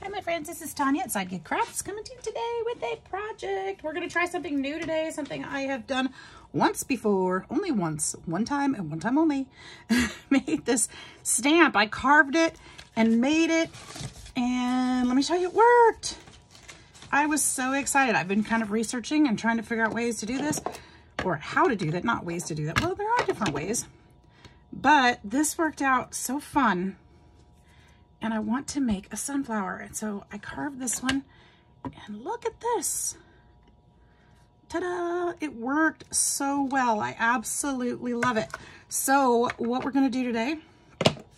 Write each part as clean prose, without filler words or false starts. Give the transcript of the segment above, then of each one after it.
Hi my friends, this is Tanya at Sidegigcrafts coming to you today with a project. We're going to try something new today, something I have done once before, only once, one time and one time only. Made this stamp. I carved it and made it, and let me tell you, it worked. I was so excited. I've been kind of researching and trying to figure out ways to do this, or how to do that, not ways to do that. Well, there are different ways, but this worked out so fun. And I want to make a sunflower. And so I carved this one, and look at this. Ta-da! It worked so well. I absolutely love it. So what we're gonna do today,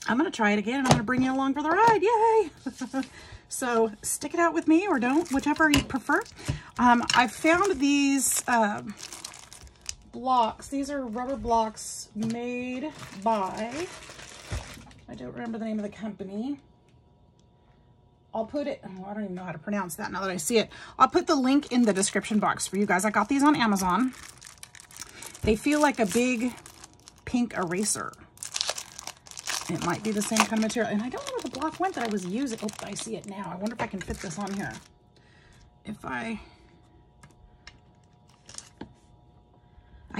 I'm gonna try it again, and I'm gonna bring you along for the ride. Yay! So stick it out with me or don't, whichever you prefer. I found these blocks. These are rubber blocks made by, I don't remember the name of the company. I'll put it, oh, I don't even know how to pronounce that now that I see it. I'll put the link in the description box for you guys. I got these on Amazon. They feel like a big pink eraser. It might be the same kind of material. And I don't know where the block went that I was using. Oh, I see it now. I wonder if I can fit this on here. If I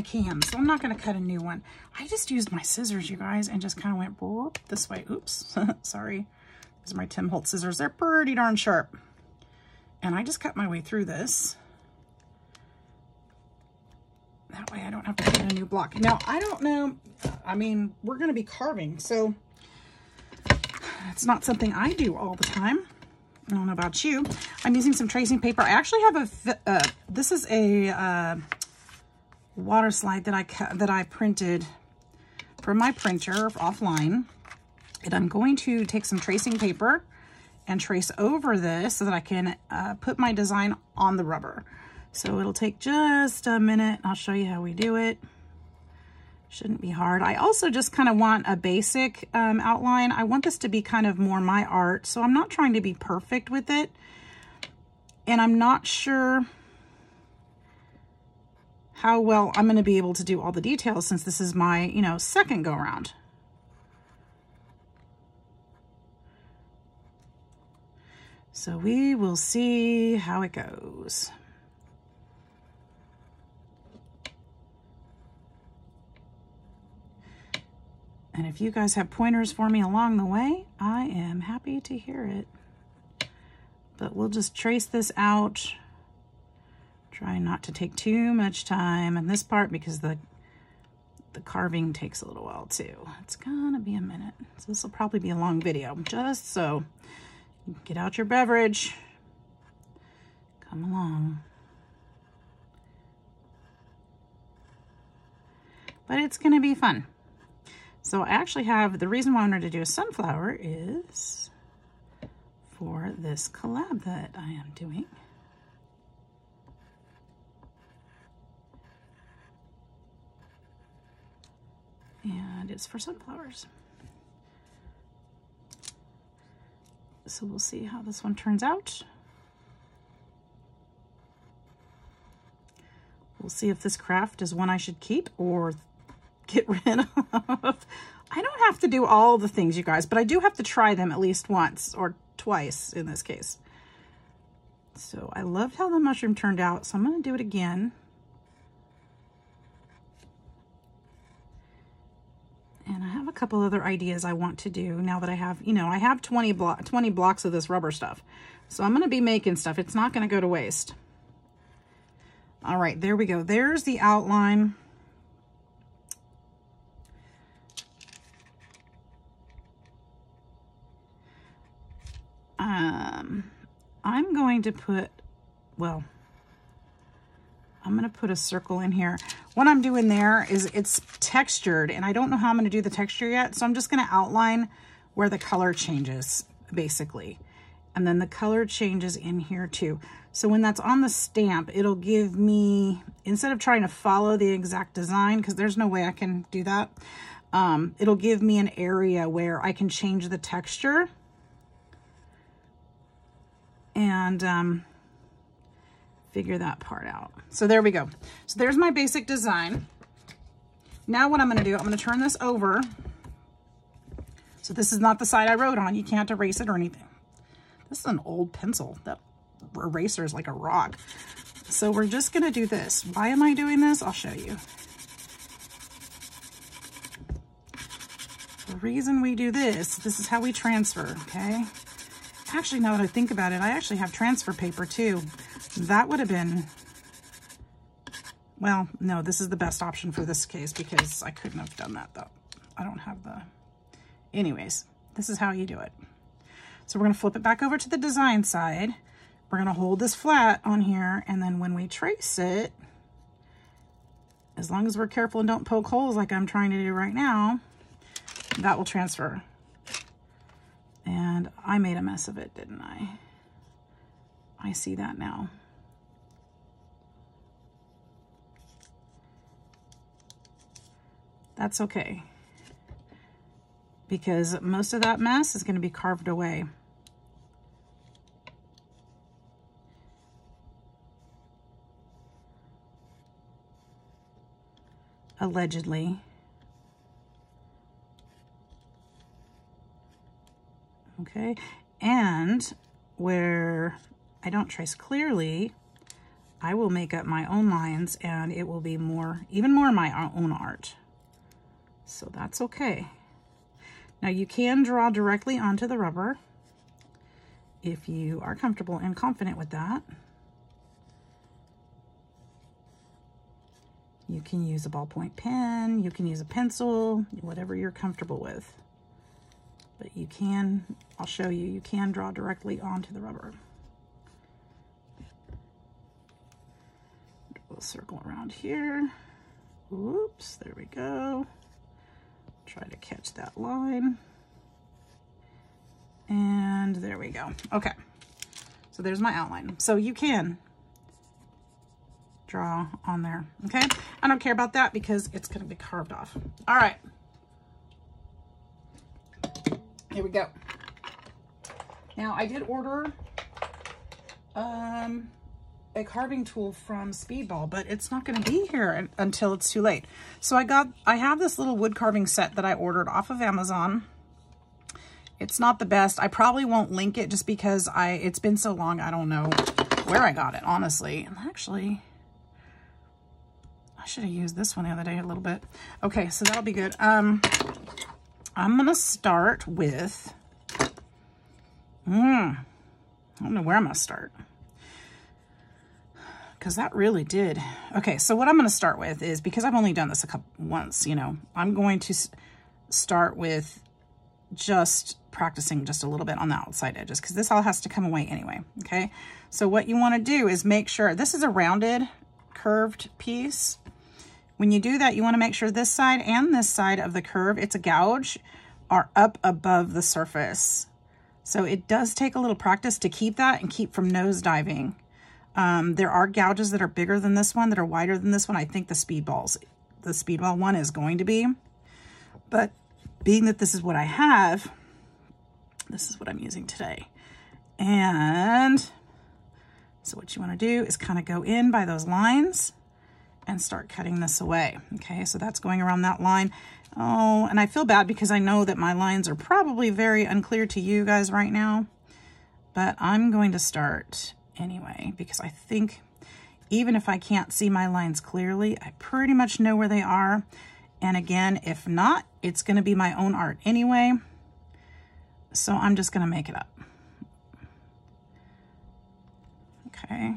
can. So I'm not going to cut a new one. I just used my scissors, you guys, and just kind of went whoop, this way. Oops. Sorry. These are my Tim Holtz scissors. They're pretty darn sharp. And I just cut my way through this. That way I don't have to get a new block. Now, I don't know. I mean, we're going to be carving, so it's not something I do all the time. I don't know about you. I'm using some tracing paper. I actually have this is a water slide that I printed from my printer offline. And I'm going to take some tracing paper and trace over this so that I can put my design on the rubber. So it'll take just a minute. I'll show you how we do it. Shouldn't be hard. I also just kind of want a basic outline. I want this to be kind of more my art, so I'm not trying to be perfect with it. And I'm not sure how well I'm going to be able to do all the details since this is my, second go around. So we will see how it goes. And if you guys have pointers for me along the way, I am happy to hear it. But we'll just trace this out. Try not to take too much time in this part because the carving takes a little while too. It's gonna be a minute. So this will probably be a long video, just so get out your beverage. Come along. But it's going to be fun. So I actually have, the reason why I wanted to do a sunflower is for this collab that I am doing. And it's for sunflowers. So we'll see how this one turns out. We'll see if this craft is one I should keep or get rid of. I don't have to do all the things, you guys, but I do have to try them at least once or twice in this case. So I loved how the mushroom turned out, so I'm going to do it again. And I have a couple other ideas I want to do now that I have, I have 20 blocks of this rubber stuff. So I'm going to be making stuff. It's not going to go to waste. All right, there we go. There's the outline. I'm going to put, well, I'm going to put a circle in here. What I'm doing there is it's textured, and I don't know how I'm going to do the texture yet. So I'm just going to outline where the color changes, basically. And then the color changes in here too. So when that's on the stamp, it'll give me, instead of trying to follow the exact design, because there's no way I can do that, it'll give me an area where I can change the texture. And figure that part out. So there we go. So there's my basic design. Now what I'm going to do, I'm going to turn this over. So this is not the side I wrote on. You can't erase it or anything. This is an old pencil. That eraser is like a rock. So we're just gonna do this. Why am I doing this? I'll show you. The reason we do this is how we transfer, okay? Actually, now that I think about it, I actually have transfer paper too. That would have been, well, no, this is the best option for this case because I couldn't have done that though. I don't have the, anyways, this is how you do it. So we're gonna flip it back over to the design side. We're gonna hold this flat on here, and then when we trace it, as long as we're careful and don't poke holes like I'm trying to do right now, that will transfer. And I made a mess of it, didn't I? I see that now. That's okay, because most of that mess is going to be carved away. Allegedly. Okay, and where I don't trace clearly, I will make up my own lines and it will be more, even more my own art. So that's okay. Now you can draw directly onto the rubber if you are comfortable and confident with that. You can use a ballpoint pen, you can use a pencil, whatever you're comfortable with. But you can, I'll show you, you can draw directly onto the rubber. We'll circle around here. Oops, there we go. Try to catch that line. And there we go. Okay, so there's my outline. So you can draw on there, okay? I don't care about that because it's gonna be carved off. All right. Here we go. Now I did order a carving tool from Speedball, but it's not going to be here until it's too late. So I have this little wood carving set that I ordered off of Amazon. It's not the best. I probably won't link it just because it's been so long. I don't know where I got it, honestly. And actually, I should have used this one the other day a little bit. Okay, so that'll be good. I'm gonna start with, I don't know where I'm gonna start, because that really did. Okay, so what I'm gonna start with is, because I've only done this once, you know, I'm going to start with just practicing just a little bit on the outside edges, because this all has to come away anyway, okay? So what you wanna do is make sure, this is a rounded, curved piece. When you do that, you want to make sure this side and this side of the curve, it's a gouge, are up above the surface. So it does take a little practice to keep that and keep from nose diving. There are gouges that are bigger than this one, that are wider than this one. I think the Speedball one is going to be. But being that this is what I have, this is what I'm using today. And so what you want to do is kind of go in by those lines and start cutting this away. Okay, so that's going around that line. Oh, and I feel bad because I know that my lines are probably very unclear to you guys right now, but I'm going to start anyway, because I think even if I can't see my lines clearly, I pretty much know where they are. And again, if not, it's going to be my own art anyway. So I'm just going to make it up. Okay.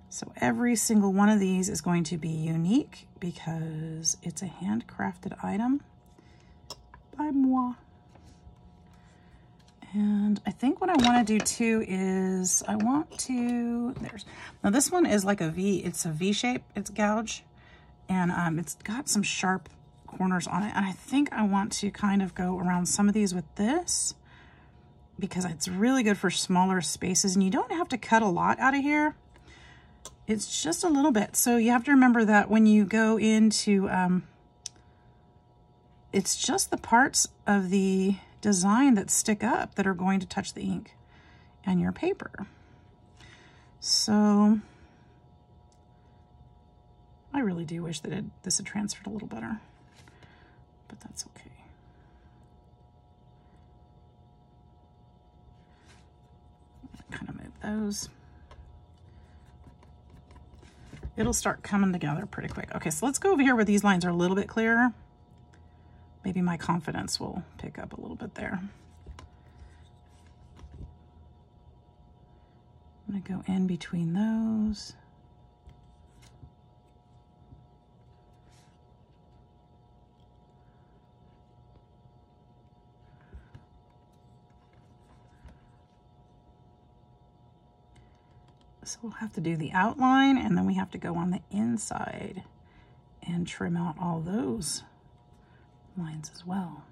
So every single one of these is going to be unique because it's a handcrafted item by moi. And I think what I want to do too is now this one is like a V, it's a V shape, it's gouge, and it's got some sharp corners on it. And I think I want to kind of go around some of these with this because it's really good for smaller spaces, and you don't have to cut a lot out of here. It's just a little bit. So you have to remember that when you go into, it's just the parts of the design that stick up that are going to touch the ink and your paper. So I really do wish that this had transferred a little better, but that's okay. those. It'll start coming together pretty quick. Okay, so let's go over here where these lines are a little bit clearer. Maybe my confidence will pick up a little bit there. I'm gonna go in between those. So we'll have to do the outline, and then we have to go on the inside and trim out all those lines as well.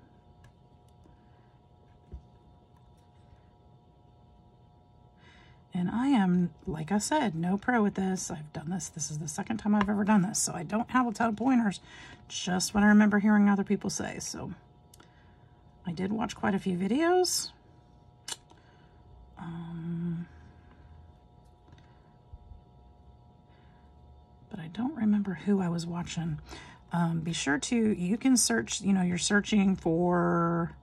And I am, like I said, no pro at this. I've done this. This is the second time I've ever done this, so I don't have a ton of pointers, just what I remember hearing other people say. So I did watch quite a few videos. But I don't remember who I was watching. Be sure to, you can search, you know, you're searching for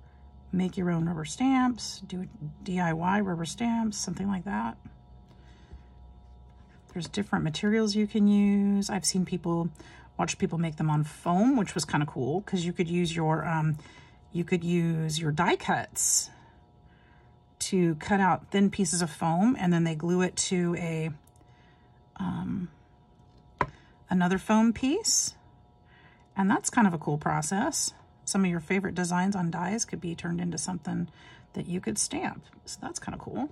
make your own rubber stamps, do DIY rubber stamps, something like that. There's different materials you can use. I've seen people, watch people make them on foam, which was kind of cool because you could use your die cuts to cut out thin pieces of foam, and then they glue it to a another foam piece, and that's kind of a cool process. Some of your favorite designs on dies could be turned into something that you could stamp, so that's kind of cool.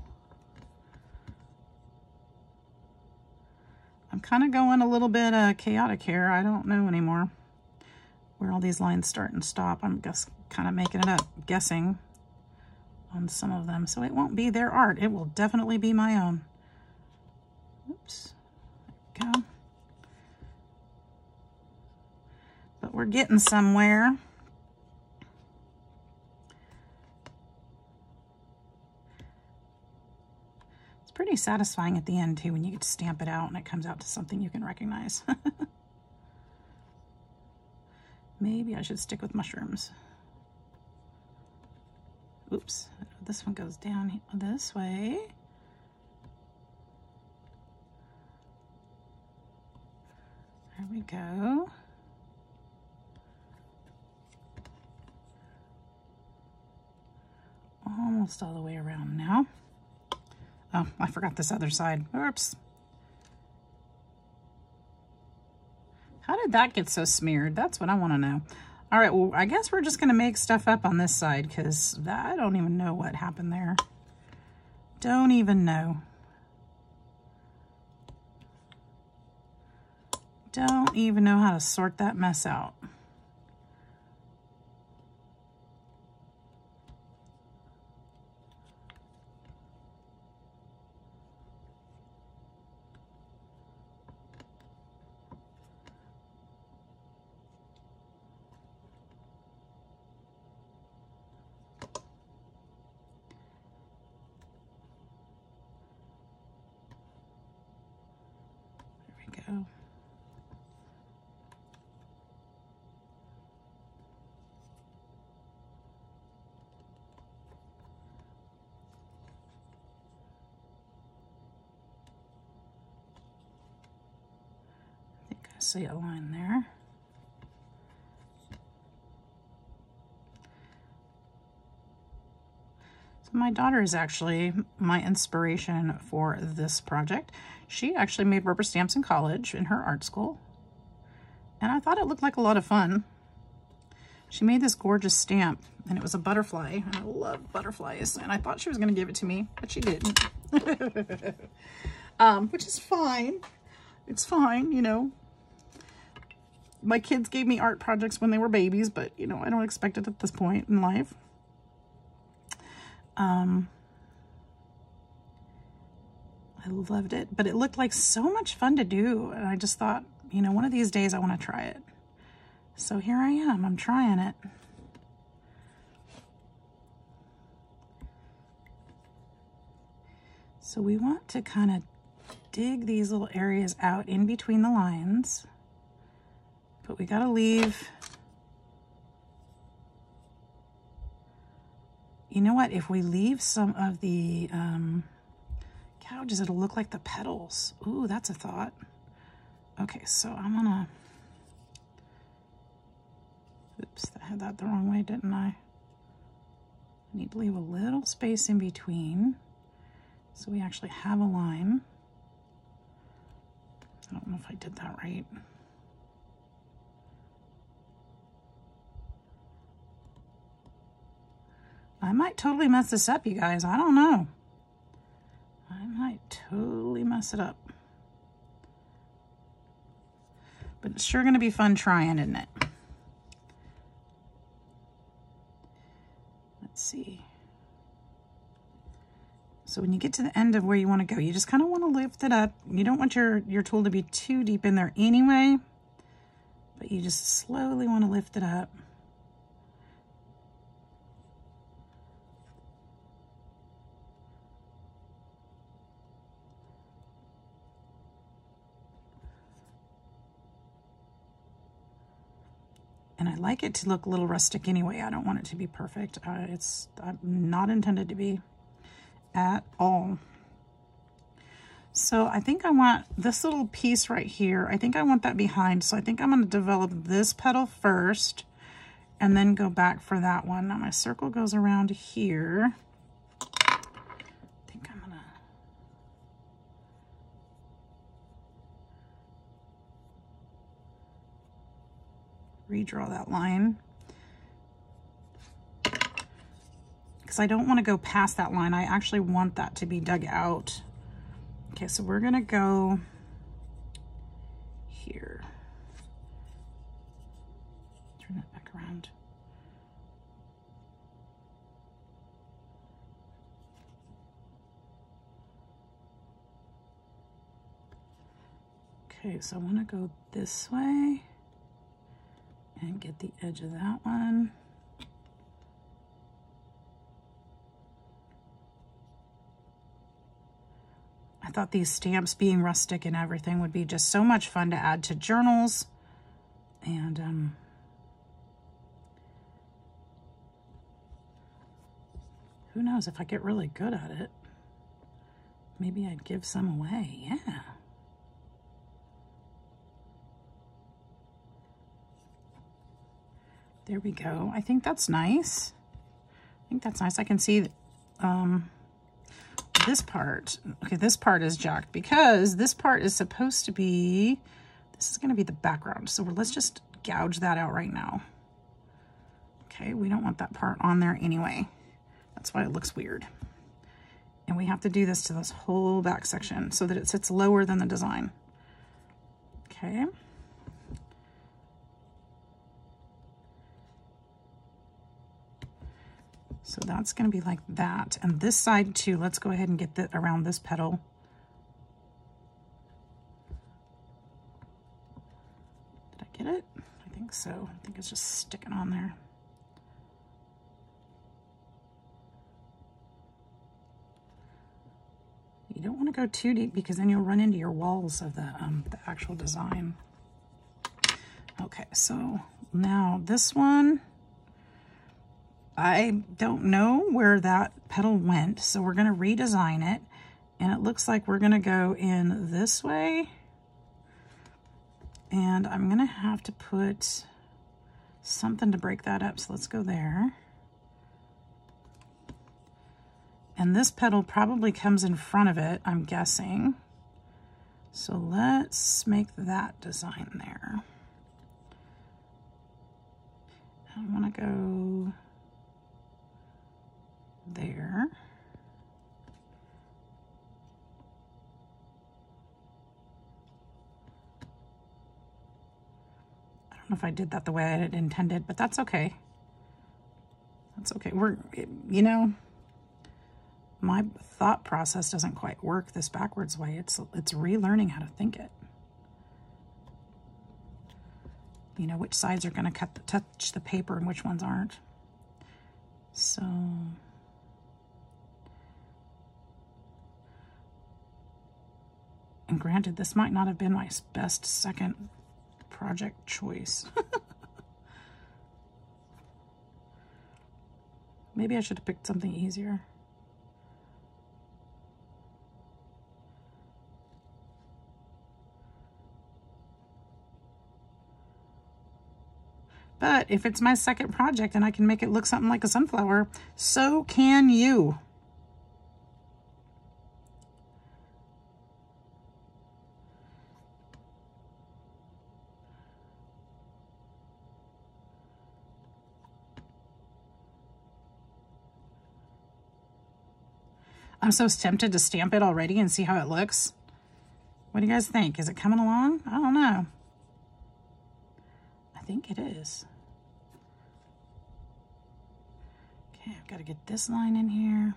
I'm kind of going a little bit chaotic here. I don't know anymore where all these lines start and stop. I'm just kind of making it up, guessing on some of them, so it won't be their art. It will definitely be my own. Oops, there we go. But we're getting somewhere. It's pretty satisfying at the end too when you get to stamp it out and it comes out to something you can recognize. Maybe I should stick with mushrooms. Oops, this one goes down this way. There we go. Almost all the way around now. Oh, I forgot this other side. Oops. How did that get so smeared? That's what I want to know. All right, well, I guess we're just going to make stuff up on this side because I don't even know what happened there. Don't even know. Don't even know how to sort that mess out. Go. I think I see a line there. So my daughter is actually my inspiration for this project. She actually made rubber stamps in college in her art school, and I thought it looked like a lot of fun. She made this gorgeous stamp, and it was a butterfly, and I love butterflies, and I thought she was going to give it to me, but she didn't. Which is fine. It's fine, you know. My kids gave me art projects when they were babies, but, you know, I don't expect it at this point in life. I loved it, but it looked like so much fun to do, and I just thought, you know, one of these days I want to try it. So here I am, I'm trying it. So we want to kind of dig these little areas out in between the lines, but we got to leave, you know what, if we leave some of the gouges, it'll look like the petals. Ooh, that's a thought. Okay, so I'm gonna, oops, I had that the wrong way, didn't I? I need to leave a little space in between so we actually have a line. I don't know if I did that right. I might totally mess this up, you guys. I don't know. I might totally mess it up. But it's sure going to be fun trying, isn't it? Let's see. So when you get to the end of where you want to go, you just kind of want to lift it up. You don't want your tool to be too deep in there anyway, but you just slowly want to lift it up. And I like it to look a little rustic anyway. I don't want it to be perfect. It's not intended to be at all. So I think I want this little piece right here. I think I want that behind. So I think I'm going to develop this petal first and then go back for that one. Now my circle goes around here. I think I'm going to redraw that line because I don't want to go past that line. I actually want that to be dug out. Okay, so we're gonna go here. Turn that back around. Okay, so I want to go this way and get the edge of that one. I thought these stamps being rustic and everything would be just so much fun to add to journals. And who knows, if I get really good at it, maybe I'd give some away. Yeah. There we go. I think that's nice. I think that's nice. I can see this part. Okay, this part is jacked because this part is supposed to be, this is going to be the background. So let's just gouge that out right now. Okay, we don't want that part on there anyway. That's why it looks weird. And we have to do this to this whole back section so that it sits lower than the design. Okay. So that's going to be like that. And this side too, let's go ahead and get that around this petal. Did I get it? I think so. I think it's just sticking on there. You don't want to go too deep because then you'll run into your walls of the actual design. Okay, so now this one, I don't know where that petal went, so we're going to redesign it. And it looks like we're going to go in this way. And I'm going to have to put something to break that up. So let's go there. And this petal probably comes in front of it, I'm guessing. So let's make that design there. I want to go there. I don't know if I did that the way I had intended, but that's okay. That's okay. You know, my thought process doesn't quite work this backwards way. It's relearning how to think it. You know, which sides are going to touch the paper and which ones aren't. So and granted, this might not have been my best second project choice. Maybe I should have picked something easier. But if it's my second project and I can make it look something like a sunflower, so can you. I'm so tempted to stamp it already and see how it looks. What do you guys think? Is it coming along? I don't know. I think it is. Okay, I've got to get this line in here.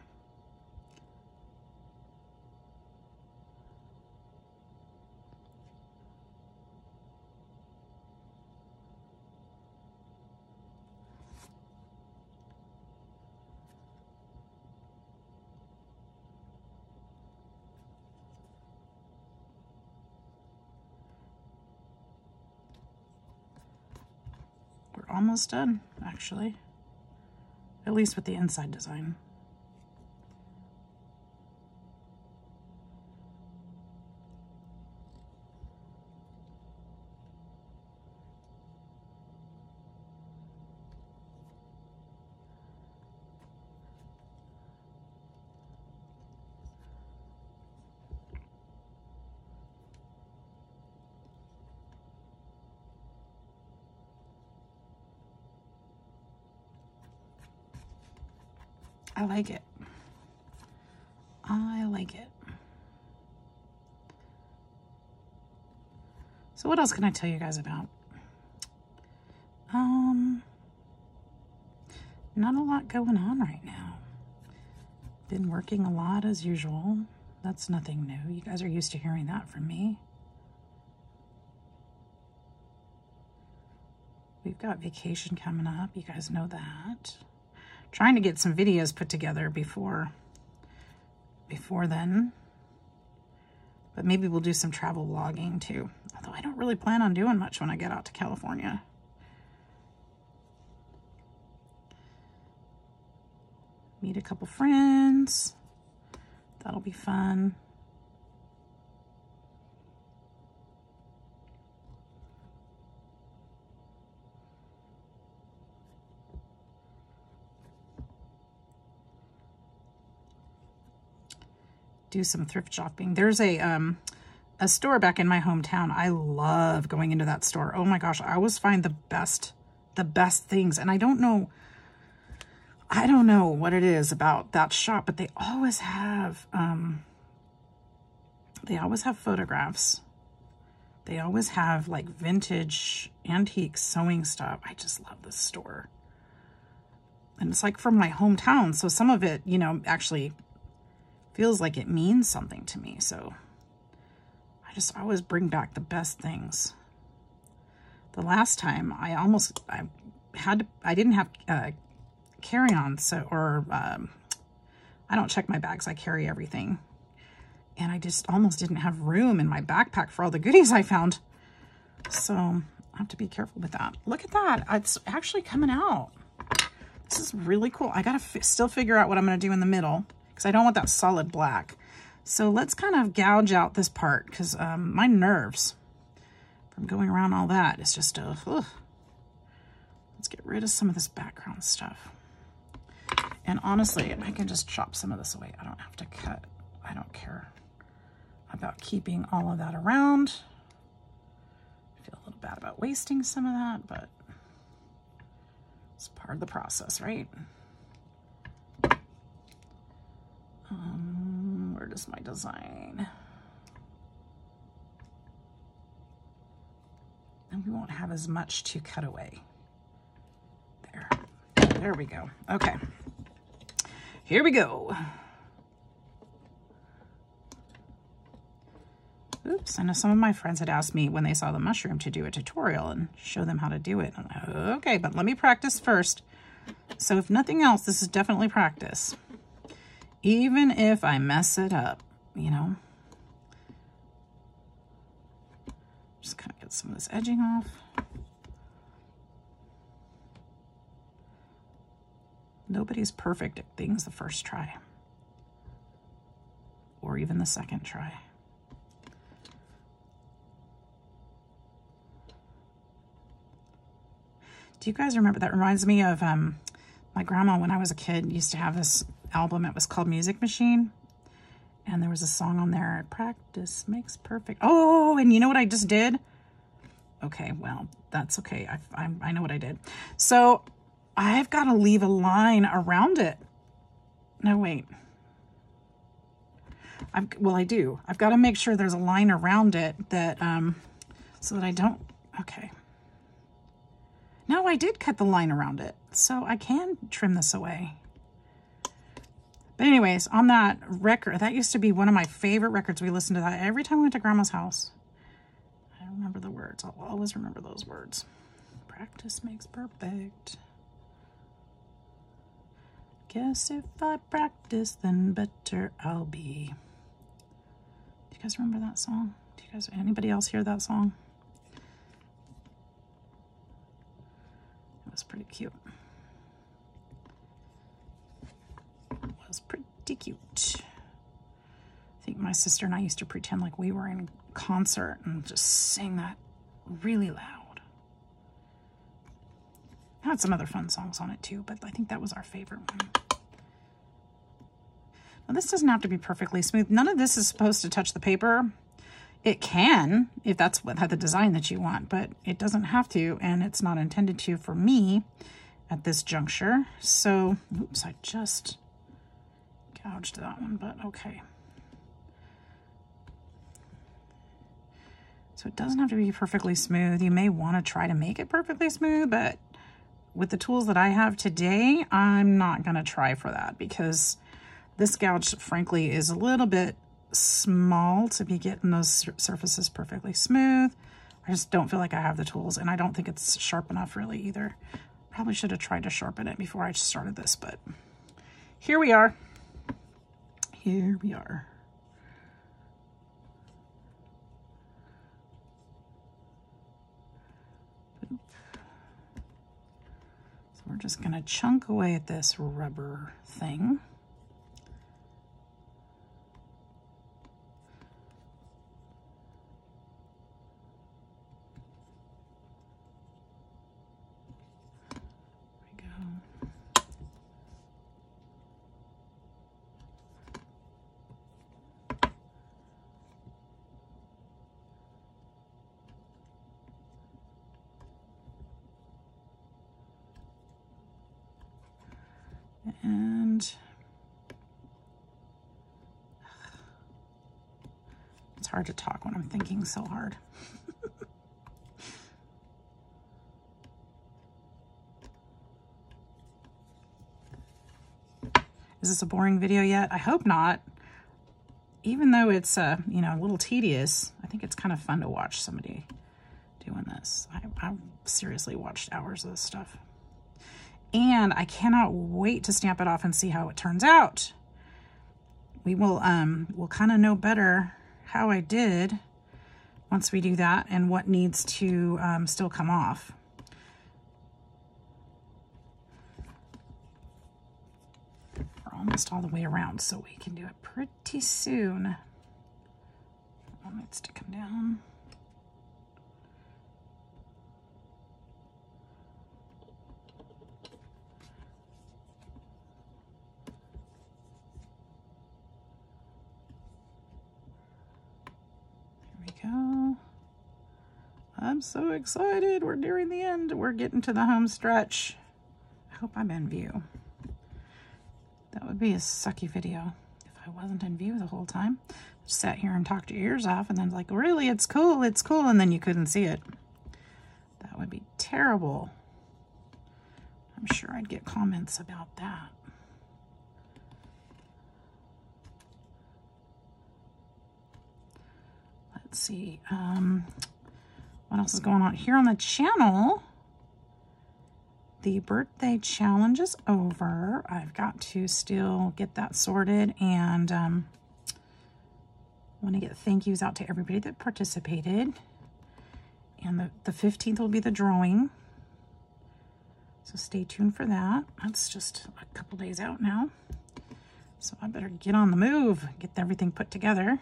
Almost done, actually, at least with the inside design. I like it. I like it. So what else can I tell you guys about? Not a lot going on right now. Been working a lot as usual. That's nothing new. You guys are used to hearing that from me. We've got vacation coming up. You guys know that. Trying to get some videos put together before then. But maybe we'll do some travel vlogging too. Although I don't really plan on doing much when I get out to California. Meet a couple friends. That'll be fun. Do some thrift shopping. There's a store back in my hometown. I love going into that store. Oh my gosh, I always find the best things. And I don't know what it is about that shop, but they always have photographs. They always have like vintage antique sewing stuff. I just love this store. And it's like from my hometown, so some of it, you know, actually feels like it means something to me. So I just always bring back the best things. The last time I didn't have carry-on, so, or I don't check my bags, I carry everything. And I just almost didn't have room in my backpack for all the goodies I found. So I have to be careful with that. Look at that, it's actually coming out. This is really cool. I gotta still figure out what I'm gonna do in the middle, because I don't want that solid black. So let's kind of gouge out this part, because my nerves from going around all that is just ugh. Let's get rid of some of this background stuff. And honestly, I can just chop some of this away. I don't have to cut. I don't care about keeping all of that around. I feel a little bad about wasting some of that, but it's part of the process, right? Where does my design? And we won't have as much to cut away. There we go. Okay, here we go. Oops, I know some of my friends had asked me when they saw the mushroom to do a tutorial and show them how to do it. I'm like, okay, but let me practice first. So if nothing else, this is definitely practice. Even if I mess it up, you know. Just kind of get some of this edging off. Nobody's perfect at things the first try. Or even the second try. Do you guys remember, that reminds me of my grandma when I was a kid used to have this album. It was called Music Machine. And there was a song on there, practice makes perfect. Oh, and you know what I just did? Okay, well, that's okay. I know what I did. So I've got to leave a line around it. No, wait. Well, I do. I've got to make sure there's a line around it that, so that I don't, okay. No, I did cut the line around it, so I can trim this away. But anyways, on that record, that used to be one of my favorite records. We listened to that every time we went to Grandma's house. I don't remember the words. I'll always remember those words. Practice makes perfect. Guess if I practice, then better I'll be. Do you guys remember that song? Do you guys, anybody else hear that song? It was pretty cute. Was pretty cute. I think my sister and I used to pretend like we were in concert and just sing that really loud. It had some other fun songs on it too, but I think that was our favorite one. Now this doesn't have to be perfectly smooth. None of this is supposed to touch the paper. It can, if that's what the design that you want, but it doesn't have to, and it's not intended to for me at this juncture. So, oops, I just gouged that one, but okay. So it doesn't have to be perfectly smooth. You may want to try to make it perfectly smooth, but with the tools that I have today, I'm not going to try for that because this gouge, frankly, is a little bit small to be getting those surfaces perfectly smooth. I just don't feel like I have the tools, and I don't think it's sharp enough really either. Probably should have tried to sharpen it before I started this, but here we are. Here we are. So we're just going to chunk away at this rubber thing. And it's hard to talk when I'm thinking so hard. Is this a boring video yet? I hope not. Even though it's you know, a little tedious, I think it's kind of fun to watch somebody doing this. I've seriously watched hours of this stuff. And I cannot wait to stamp it off and see how it turns out. We will we'll kind of know better how I did once we do that and what needs to still come off. We're almost all the way around, so we can do it pretty soon. One needs to come down. Go. I'm so excited. We're nearing the end. We're getting to the home stretch. I hope I'm in view. That would be a sucky video if I wasn't in view the whole time. Just sat here and talked your ears off and then like, really, it's cool, and then you couldn't see it. That would be terrible. I'm sure I'd get comments about that. Let's see, what else is going on here on the channel? The birthday challenge is over. I've got to still get that sorted, and want to get thank yous out to everybody that participated. And the 15th will be the drawing, so stay tuned for that. That's just a couple days out now, so I better get on the move, get everything put together.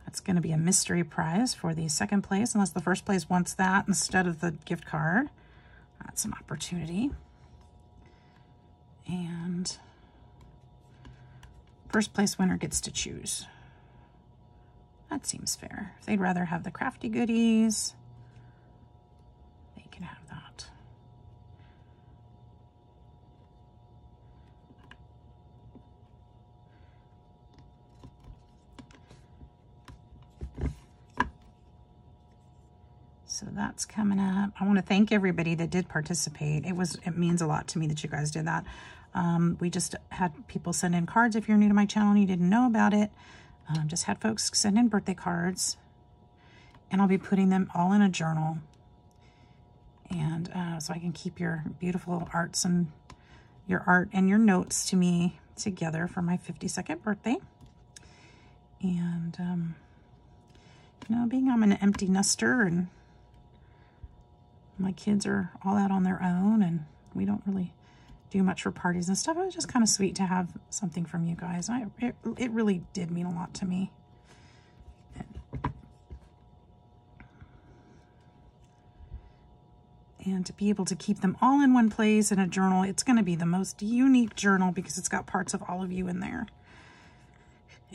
That's going to be a mystery prize for the second place, unless the first place wants that instead of the gift card. That's an opportunity. And first place winner gets to choose. That seems fair. If they'd rather have the crafty goodies, they can have that. So that's coming up. I want to thank everybody that did participate. It means a lot to me that you guys did that. We just had people send in cards. If you're new to my channel and you didn't know about it, just had folks send in birthday cards, and I'll be putting them all in a journal. And so I can keep your beautiful arts and your art and your notes to me together for my 52nd birthday. And, you know, being I'm an empty nester and my kids are all out on their own and we don't really do much for parties and stuff, it was just kind of sweet to have something from you guys. It really did mean a lot to me. And to be able to keep them all in one place in a journal, it's going to be the most unique journal because it's got parts of all of you in there.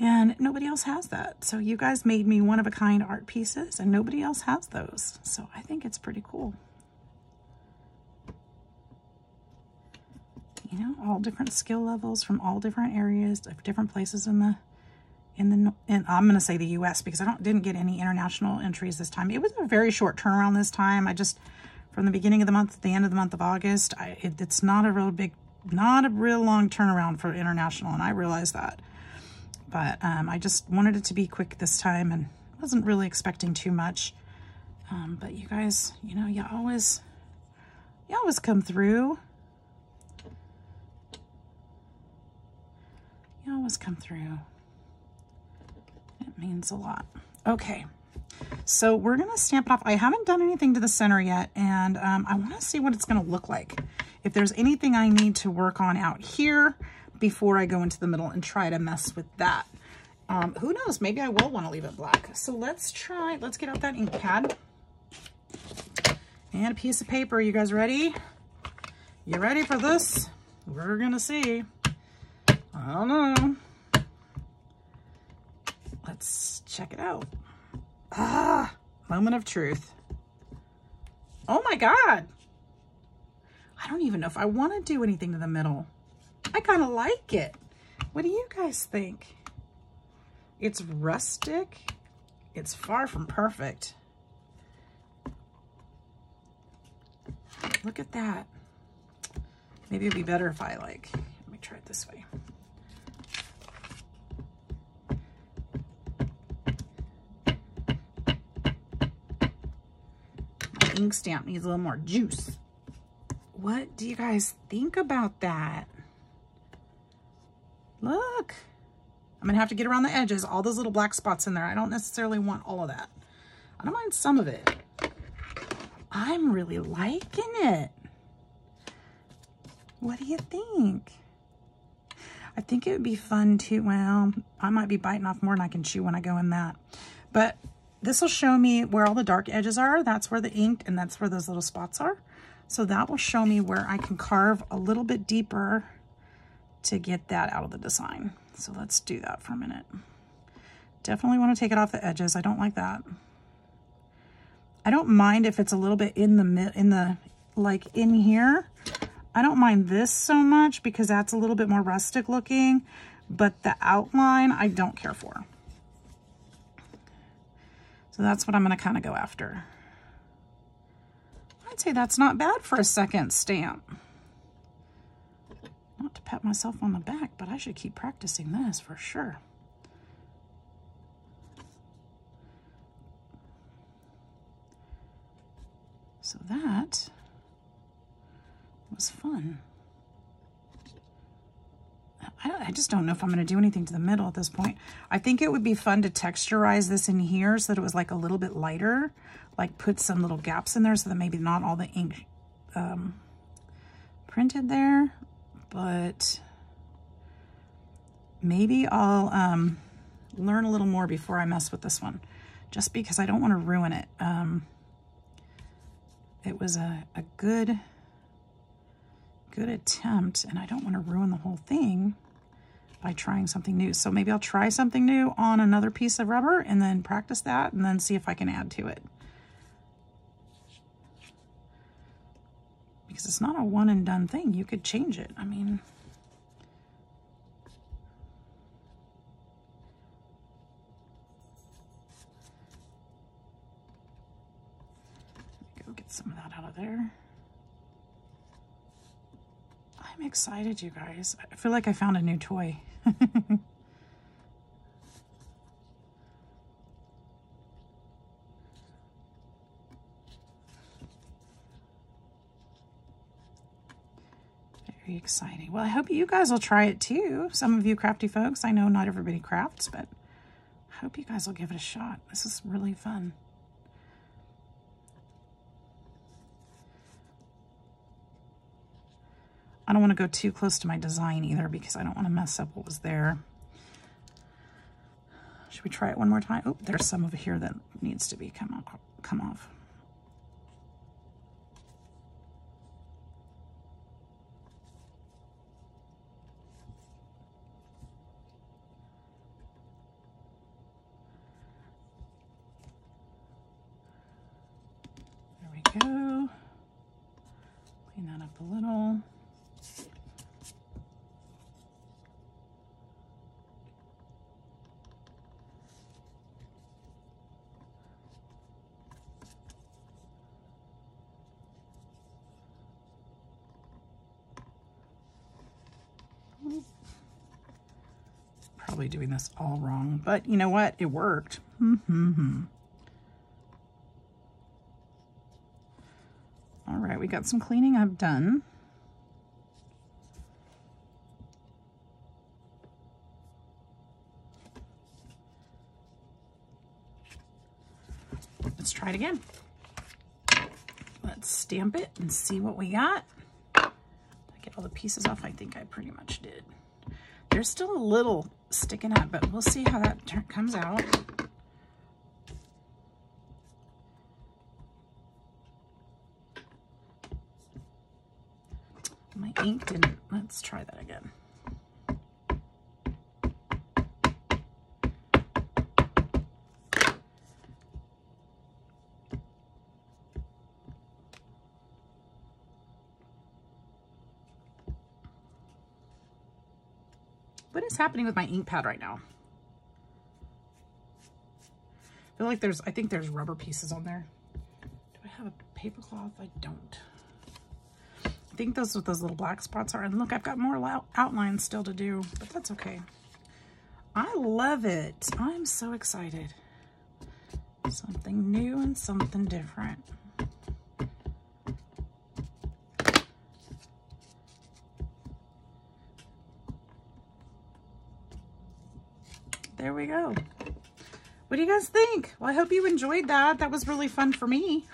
And nobody else has that. So you guys made me one-of-a-kind art pieces, and nobody else has those. So I think it's pretty cool. You know, all different skill levels from all different areas of different places and I'm going to say the US because I didn't get any international entries this time. It was a very short turnaround this time. From the beginning of the month to the end of the month of August, it's not a real long turnaround for international, and I realize that. But I just wanted it to be quick this time and wasn't really expecting too much. But you guys, you know, you always come through. You always come through. It means a lot. Okay. So we're going to stamp it off. I haven't done anything to the center yet, and I want to see what it's going to look like. If there's anything I need to work on out here before I go into the middle and try to mess with that. Who knows? Maybe I will want to leave it black. So let's get out that ink pad and a piece of paper. You guys ready? You ready for this? We're going to see. I don't know. Let's check it out. Ah, moment of truth. Oh my God. I don't even know if I want to do anything to the middle. I kind of like it. What do you guys think? It's rustic. It's far from perfect. Look at that. Maybe it'd be better if I let me try it this way. Ink stamp needs a little more juice. What do you guys think about that? Look, I'm gonna have to get around the edges, all those little black spots in there. I don't necessarily want all of that. I don't mind some of it. I'm really liking it. What do you think? I think it would be fun to, well, I might be biting off more than I can chew when I go in that. But this will show me where all the dark edges are. That's where the ink, and that's where those little spots are. So that will show me where I can carve a little bit deeper to get that out of the design. So let's do that for a minute. Definitely want to take it off the edges. I don't like that. I don't mind if it's a little bit like in here. I don't mind this so much because that's a little bit more rustic looking, but the outline I don't care for. So that's what I'm going to kind of go after. I'd say that's not bad for a second stamp. Not to pat myself on the back, but I should keep practicing this for sure. So that was fun. I just don't know if I'm going to do anything to the middle at this point. I think it would be fun to texturize this in here so that it was like a little bit lighter, like put some little gaps in there so that maybe not all the ink printed there, but maybe I'll learn a little more before I mess with this one, just because I don't want to ruin it. It was a good good attempt, and I don't want to ruin the whole thing by trying something new. So maybe I'll try something new on another piece of rubber and then practice that and then see if I can add to it. Because it's not a one and done thing. You could change it. I mean, go get some of that out of there. I'm excited, you guys. I feel like I found a new toy. Very exciting. Well, I hope you guys will try it too. Some of you crafty folks. I know not everybody crafts, but I hope you guys will give it a shot. This is really fun. I don't want to go too close to my design either because I don't want to mess up what was there. Should we try it one more time? Oh, there's some over here that needs to be come off. There we go. Clean that up a little. Probably doing this all wrong, but you know what? It worked. All right, we got some cleaning up done. Let's try it again. Let's stamp it and see what we got. Did I get all the pieces off? I think I pretty much did. There's still a little sticking up, but we'll see how that comes out. My ink didn't. Let's try that again. What is happening with my ink pad right now? I feel like I think there's rubber pieces on there. Do I have a paper cloth? I don't. I think those what those little black spots are. And look, I've got more outlines still to do, but that's okay. I love it. I'm so excited. Something new and something different. There we go. What do you guys think? Well, I hope you enjoyed that. That was really fun for me.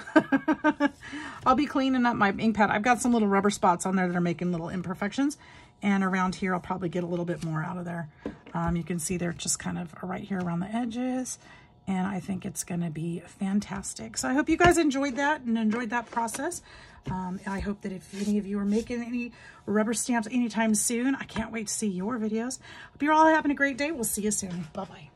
I'll be cleaning up my ink pad. I've got some little rubber spots on there that are making little imperfections. And around here, I'll probably get a little bit more out of there. You can see they're just kind of right here around the edges. And I think it's going to be fantastic. So I hope you guys enjoyed that and enjoyed that process. I hope that if any of you are making any rubber stamps anytime soon, I can't wait to see your videos. Hope you're all having a great day. We'll see you soon. Bye-bye.